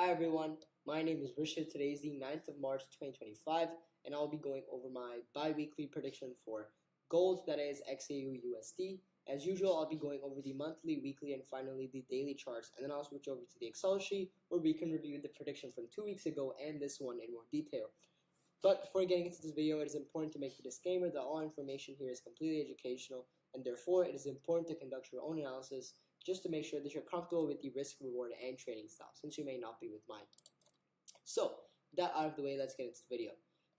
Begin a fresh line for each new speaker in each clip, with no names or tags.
Hi everyone, my name is Rishit. Today is the 9th of March 2025 and I'll be going over my bi-weekly prediction for gold, that is XAU USD. As usual, I'll be going over the monthly, weekly, and finally the daily charts, and then I'll switch over to the Excel sheet where we can review the prediction from 2 weeks ago and this one in more detail. But before getting into this video, it is important to make the disclaimer that all information here is completely educational and therefore it is important to conduct your own analysis just to make sure that you're comfortable with the risk, reward, and trading style, since you may not be with mine. So, with that out of the way, let's get into the video.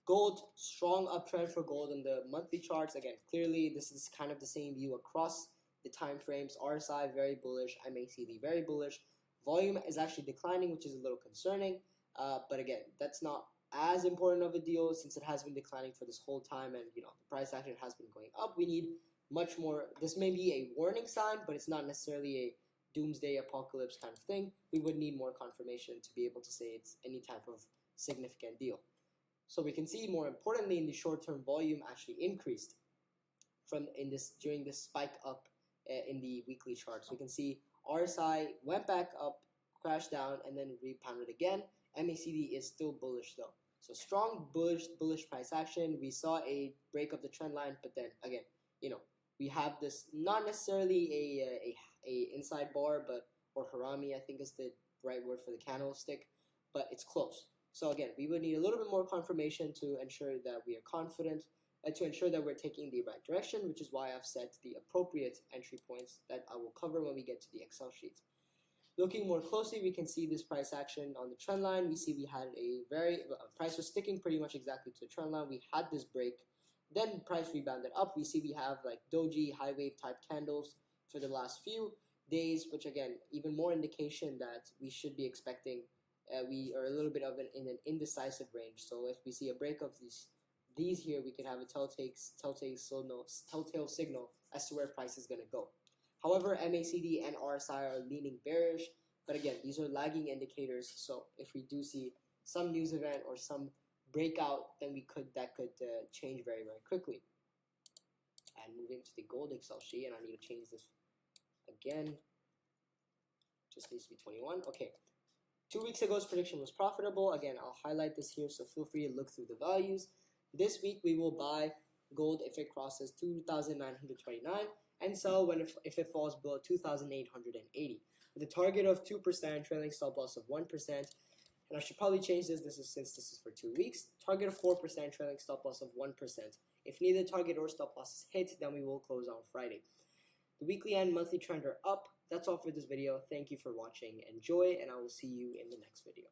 Gold, strong uptrend for gold in the monthly charts. Again, clearly this is kind of the same view across the time frames. RSI very bullish, MACD very bullish. Volume is actually declining, which is a little concerning. But again, that's not as important of a deal since it has been declining for this whole time, and the price action has been going up. We need much more. This may be a warning sign, but it's not necessarily a doomsday apocalypse kind of thing. We would need more confirmation to be able to say it's any type of significant deal. So we can see, more importantly, in the short-term, volume actually increased during this spike up in the weekly charts. We can see RSI went back up, crashed down, and then rebounded again. MACD is still bullish though. So strong bullish price action. We saw a break of the trend line, but then again, we have this, not necessarily a inside bar, or harami, I think is the right word for the candlestick, but it's close. So again, we would need a little bit more confirmation to ensure that we are confident and to ensure that we're taking the right direction, which is why I've set the appropriate entry points that I will cover when we get to the Excel sheet. Looking more closely, we can see this price action on the trend line. We see we had price was sticking pretty much exactly to the trend line. We had this break. Then price rebounded up. We see we have like doji, high wave type candles for the last few days, which again, even more indication that we should be expecting, we are a little bit in an indecisive range. So if we see a break of these here, we could have a telltale signal as to where price is going to go. However, MACD and RSI are leaning bearish, but again, these are lagging indicators. So if we do see some news event or some breakout, then that could change very, very quickly. And moving to the gold Excel sheet, and I need to change this again. Just needs to be 21. Okay. 2 weeks ago's prediction was profitable. Again, I'll highlight this here, so feel free to look through the values. This week we will buy gold if it crosses 2,929 and sell if it falls below 2,880 with a target of 2%, trailing stop loss of 1%. And I should probably change this. Since this is for 2 weeks. Target of 4%, trailing stop loss of 1%. If neither target or stop loss is hit, then we will close on Friday. The weekly and monthly trend are up. That's all for this video. Thank you for watching. Enjoy, and I will see you in the next video.